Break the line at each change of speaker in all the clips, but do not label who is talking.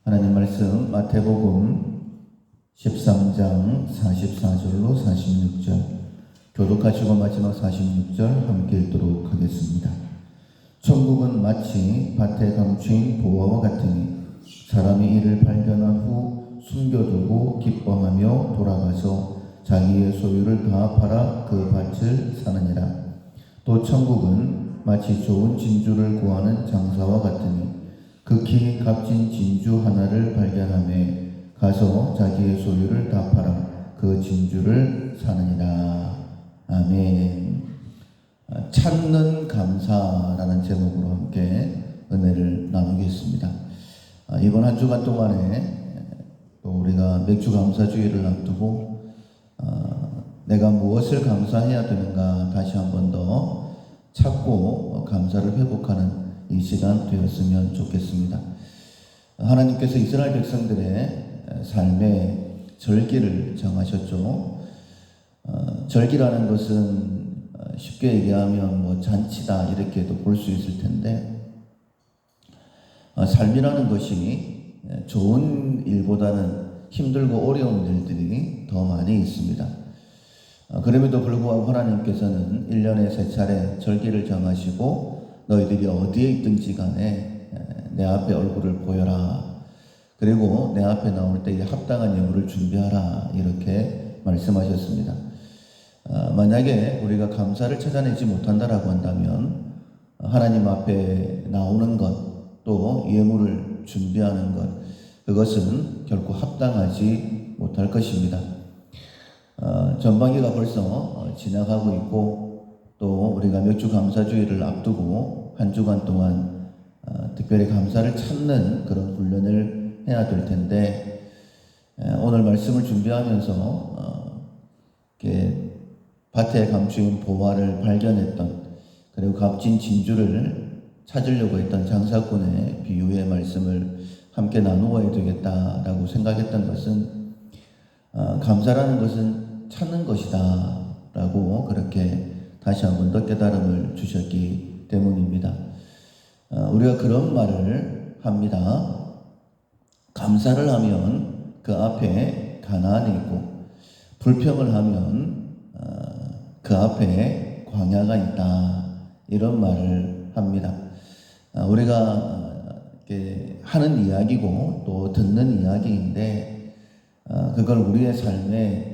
하나님 말씀 마태복음 13장 44절로 46절, 교독하시고 마지막 46절 함께 읽도록 하겠습니다. 천국은 마치 밭에 감추인 보화와 같으니 사람이 이를 발견한 후 숨겨두고 기뻐하며 돌아가서 자기의 소유를 다 팔아 그 밭을 사느니라. 또 천국은 마치 좋은 진주를 구하는 장사와 같으니 극히 값진 진주 하나를 발견하며 가서 자기의 소유를 다 팔아 그 진주를 사느니라. 아멘. 찾는 감사라는 제목으로 함께 은혜를 나누겠습니다. 이번 한 주간 동안에 또 우리가 맥주 감사주의를 앞두고 내가 무엇을 감사해야 되는가 다시 한 번 더 찾고 감사를 회복하는 이 시간 되었으면 좋겠습니다. 하나님께서 이스라엘 백성들의 삶에 절기를 정하셨죠. 절기라는 것은 쉽게 얘기하면 뭐 잔치다 이렇게도 볼 수 있을 텐데, 삶이라는 것이 좋은 일보다는 힘들고 어려운 일들이 더 많이 있습니다. 그럼에도 불구하고 하나님께서는 1년에 3차례 절기를 정하시고 너희들이 어디에 있든지 간에 내 앞에 얼굴을 보여라. 그리고 내 앞에 나올 때에 합당한 예물을 준비하라. 이렇게 말씀하셨습니다. 만약에 우리가 감사를 찾아내지 못한다라고 한다면 하나님 앞에 나오는 것, 또 예물을 준비하는 것, 그것은 결코 합당하지 못할 것입니다. 전반기가 벌써 지나가고 있고, 또 우리가 맥주 감사주의를 앞두고 한 주간 동안 특별히 감사를 찾는 그런 훈련을 해야 될 텐데, 오늘 말씀을 준비하면서 이렇게 밭에 감추인 보화를 발견했던, 그리고 값진 진주를 찾으려고 했던 장사꾼의 비유의 말씀을 함께 나누어야 되겠다라고 생각했던 것은, 감사라는 것은 찾는 것이다 라고 그렇게 다시 한 번 더 깨달음을 주셨기 때문입니다. 우리가 그런 말을 합니다. 감사를 하면 그 앞에 가나안이 있고, 불평을 하면 그 앞에 광야가 있다, 이런 말을 합니다. 우리가 이렇게 하는 이야기고 또 듣는 이야기인데, 그걸 우리의 삶에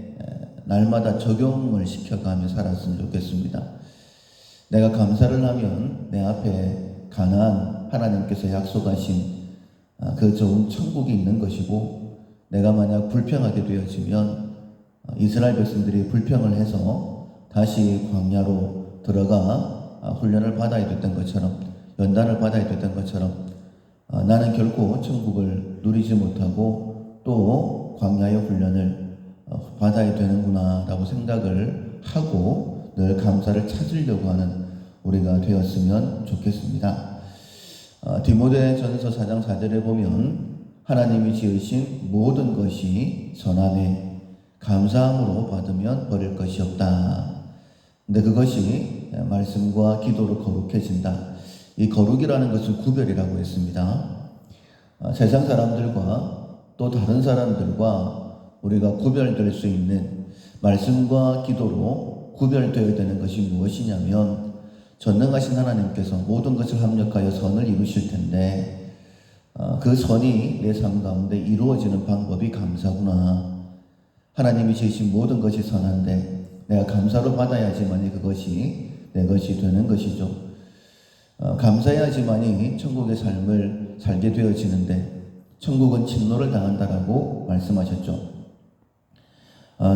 날마다 적용을 시켜가며 살았으면 좋겠습니다. 내가 감사를 하면 내 앞에 가나안, 하나님께서 약속하신 그 좋은 천국이 있는 것이고, 내가 만약 불평하게 되어지면 이스라엘 백성들이 불평을 해서 다시 광야로 들어가 훈련을 받아야 됐던 것처럼, 연단을 받아야 됐던 것처럼, 나는 결코 천국을 누리지 못하고 또 광야의 훈련을 받아야 되는구나 라고 생각을 하고 늘 감사를 찾으려고 하는 우리가 되었으면 좋겠습니다. 디모데전서 4장 4절에 보면 하나님이 지으신 모든 것이 선하매 감사함으로 받으면 버릴 것이 없다. 근데 그것이 말씀과 기도로 거룩해진다. 이 거룩이라는 것은 구별이라고 했습니다. 세상 사람들과 또 다른 사람들과 우리가 구별될 수 있는, 말씀과 기도로 구별되어야 되는 것이 무엇이냐면, 전능하신 하나님께서 모든 것을 합력하여 선을 이루실 텐데, 그 선이 내 삶 가운데 이루어지는 방법이 감사구나. 하나님이 지으신 모든 것이 선한데 내가 감사로 받아야지만이 그것이 내 것이 되는 것이죠. 감사해야지만이 천국의 삶을 살게 되어지는데, 천국은 침노를 당한다라고 말씀하셨죠.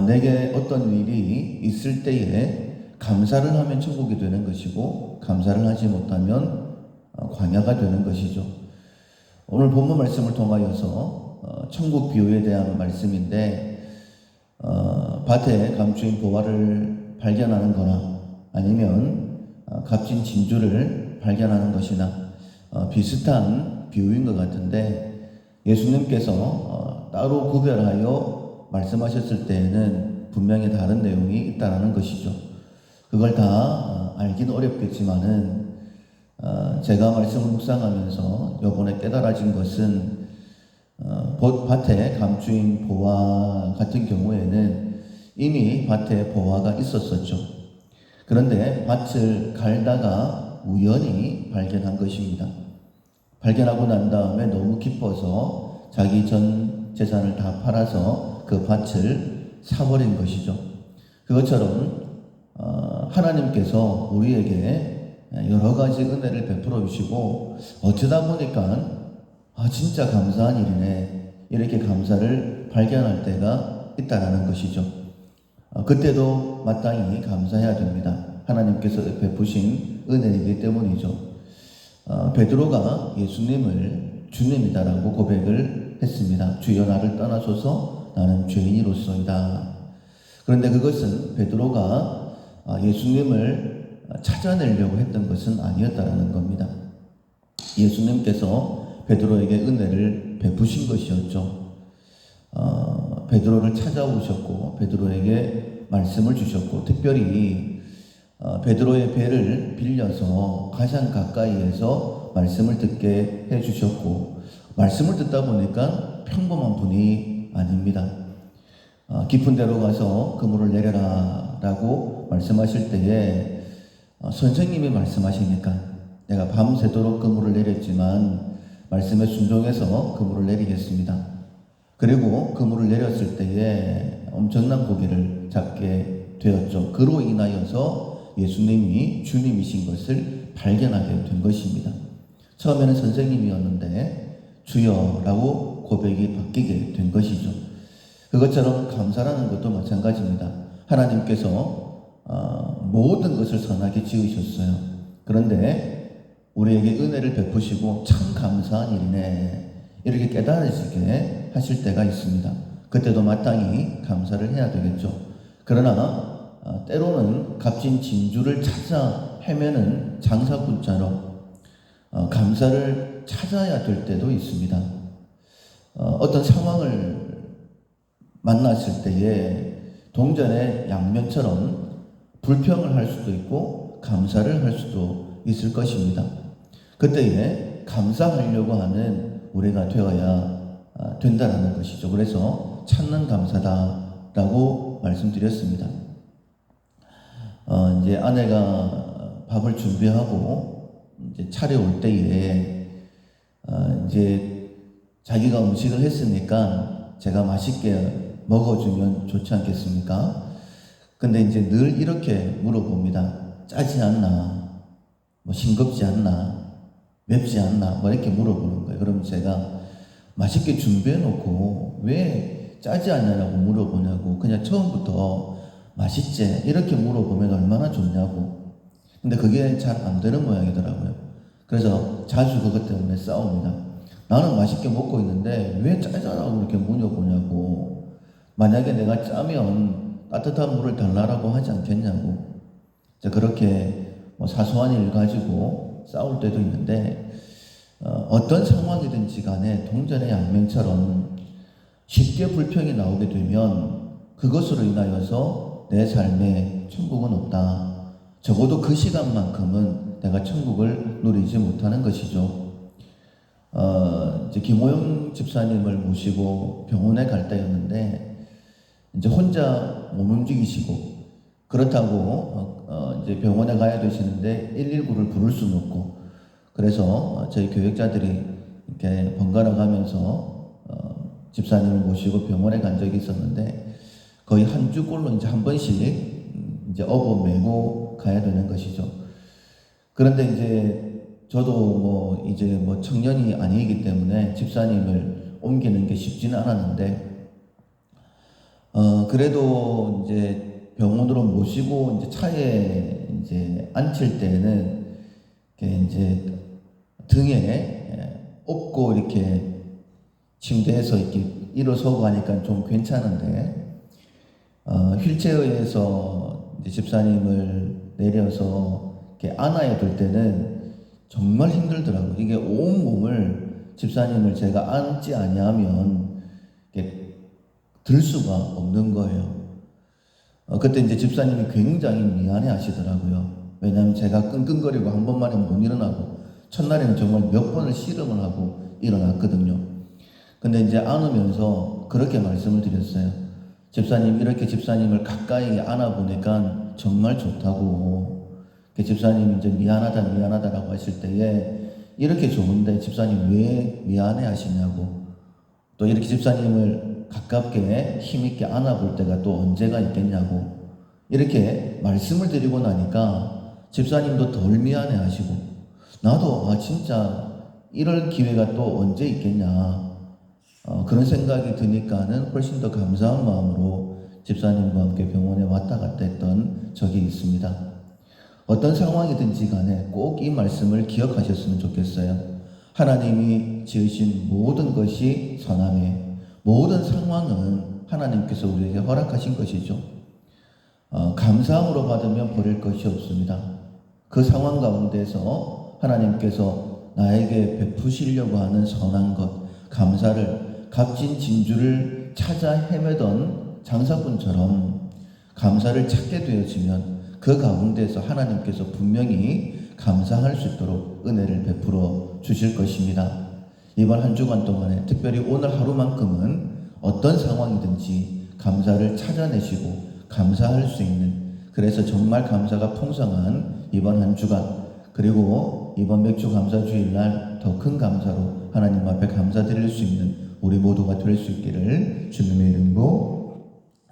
내게 어떤 일이 있을 때에 감사를 하면 천국이 되는 것이고, 감사를 하지 못하면 광야가 되는 것이죠. 오늘 본문 말씀을 통하여서 천국 비유에 대한 말씀인데, 밭에 감추인 보화를 발견하는 거나 아니면 값진 진주를 발견하는 것이나 비슷한 비유인 것 같은데, 예수님께서 따로 구별하여 말씀하셨을 때에는 분명히 다른 내용이 있다는 것이죠. 그걸 다 알기는 어렵겠지만은 제가 말씀을 묵상하면서 이번에 깨달아진 것은, 밭에 감주인 보화 같은 경우에는 이미 밭에 보화가 있었었죠. 그런데 밭을 갈다가 우연히 발견한 것입니다. 발견하고 난 다음에 너무 기뻐서 자기 전 재산을 다 팔아서 그 밭을 사버린 것이죠. 그것처럼 하나님께서 우리에게 여러 가지 은혜를 베풀어 주시고 어쩌다 보니까 진짜 감사한 일이네, 이렇게 감사를 발견할 때가 있다라는 것이죠. 그때도 마땅히 감사해야 됩니다. 하나님께서 베푸신 은혜이기 때문이죠. 베드로가 예수님을 주님이다라고 고백을 했습니다. 주여 나를 떠나소서 나는 죄인이로소이다. 그런데 그것은 베드로가 예수님을 찾아내려고 했던 것은 아니었다라는 겁니다. 예수님께서 베드로에게 은혜를 베푸신 것이었죠. 베드로를 찾아오셨고 베드로에게 말씀을 주셨고 특별히 베드로의 배를 빌려서 가장 가까이에서 말씀을 듣게 해주셨고, 말씀을 듣다 보니까 평범한 분이 아닙니다. 깊은 데로 가서 그물을 내려라 라고 말씀하실 때에 선생님이 말씀하시니까 내가 밤새도록 그물을 내렸지만 말씀에 순종해서 그물을 내리겠습니다. 그리고 그물을 내렸을 때에 엄청난 고기를 잡게 되었죠. 그로 인하여서 예수님이 주님이신 것을 발견하게 된 것입니다. 처음에는 선생님이었는데 주여라고 고백이 바뀌게 된 것이죠. 그것처럼 감사라는 것도 마찬가지입니다. 하나님께서 모든 것을 선하게 지으셨어요. 그런데 우리에게 은혜를 베푸시고 참 감사한 일이네, 이렇게 깨달으시게 하실 때가 있습니다. 그때도 마땅히 감사를 해야 되겠죠. 그러나 때로는 값진 진주를 찾아 헤매는 장사꾼처럼 감사를 찾아야 될 때도 있습니다. 어떤 상황을 만났을 때에 동전의 양면처럼 불평을 할 수도 있고 감사를 할 수도 있을 것입니다. 그때에 감사하려고 하는 우리가 되어야 된다는 것이죠. 그래서 찾는 감사다라고 말씀드렸습니다. 이제 아내가 밥을 준비하고 이제 차려올 때에 이제 자기가 음식을 했으니까 제가 맛있게 먹어주면 좋지 않겠습니까? 근데 이제 늘 이렇게 물어봅니다. 짜지 않나? 뭐 싱겁지 않나? 맵지 않나? 뭐 이렇게 물어보는 거예요. 그럼 제가 맛있게 준비해놓고 왜 짜지 않냐고 물어보냐고, 그냥 처음부터 맛있지? 이렇게 물어보면 얼마나 좋냐고. 근데 그게 잘 안 되는 모양이더라고요. 그래서 자주 그것 때문에 싸웁니다. 나는 맛있게 먹고 있는데 왜 짜잖아고 이렇게 물어보냐고. 만약에 내가 짜면 따뜻한 물을 달라고 하지 않겠냐고. 그렇게 사소한 일 가지고 싸울 때도 있는데 어떤 상황이든지 간에 동전의 양면처럼 쉽게 불평이 나오게 되면 그것으로 인하여서 내 삶에 천국은 없다. 적어도 그 시간만큼은 내가 천국을 누리지 못하는 것이죠. 이제 김호영 집사님을 모시고 병원에 갈 때였는데 이제 혼자 못 움직이시고 그렇다고 이제 병원에 가야 되시는데 119를 부를 수는 없고, 그래서 저희 교역자들이 이렇게 번갈아 가면서 집사님을 모시고 병원에 간 적이 있었는데 거의 한 주꼴로 이제 한 번씩 이제 업어 메고 가야 되는 것이죠. 그런데 이제 저도 이제 청년이 아니기 때문에 집사님을 옮기는 게 쉽지는 않았는데 그래도 이제 병원으로 모시고 이제 차에 이제 앉힐 때는 이제 등에 업고 이렇게 침대에서 이렇게 일어서고 하니까 좀 괜찮은데 휠체어에서 이제 집사님을 내려서 이렇게 안아야 될 때는 정말 힘들더라고요. 이게 온 몸을 집사님을 제가 앉지 아니하면 이렇게 들 수가 없는 거예요. 그때 이제 집사님이 굉장히 미안해 하시더라고요. 왜냐하면 제가 끙끙거리고 한 번만에 못 일어나고 첫날에는 정말 몇 번을 씨름을 하고 일어났거든요. 근데 이제 안으면서 그렇게 말씀을 드렸어요. 집사님, 이렇게 집사님을 가까이 안아보니까 정말 좋다고. 집사님이 이제 미안하다라고 하실 때에 이렇게 좋은데 집사님 왜 미안해 하시냐고. 또 이렇게 집사님을 가깝게 힘있게 안아볼 때가 또 언제가 있겠냐고. 이렇게 말씀을 드리고 나니까 집사님도 덜 미안해 하시고, 나도 진짜 이럴 기회가 또 언제 있겠냐. 그런 생각이 드니까는 훨씬 더 감사한 마음으로 집사님과 함께 병원에 왔다 갔다 했던 적이 있습니다. 어떤 상황이든지 간에 꼭 이 말씀을 기억하셨으면 좋겠어요. 하나님이 지으신 모든 것이 선함에, 모든 상황은 하나님께서 우리에게 허락하신 것이죠. 감사함으로 받으면 버릴 것이 없습니다. 그 상황 가운데서 하나님께서 나에게 베푸시려고 하는 선한 것, 감사를, 값진 진주를 찾아 헤매던 장사꾼처럼 감사를 찾게 되어지면 그 가운데서 하나님께서 분명히 감사할 수 있도록 은혜를 베풀어 주실 것입니다. 이번 한 주간 동안에 특별히 오늘 하루만큼은 어떤 상황이든지 감사를 찾아내시고 감사할 수 있는, 그래서 정말 감사가 풍성한 이번 한 주간, 그리고 이번 맥주 감사 주일날 더 큰 감사로 하나님 앞에 감사드릴 수 있는 우리 모두가 될 수 있기를 주님의 이름으로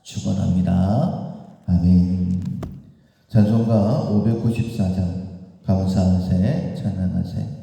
축원합니다. 아멘. 찬송가 594장 감사하세 찬양하세.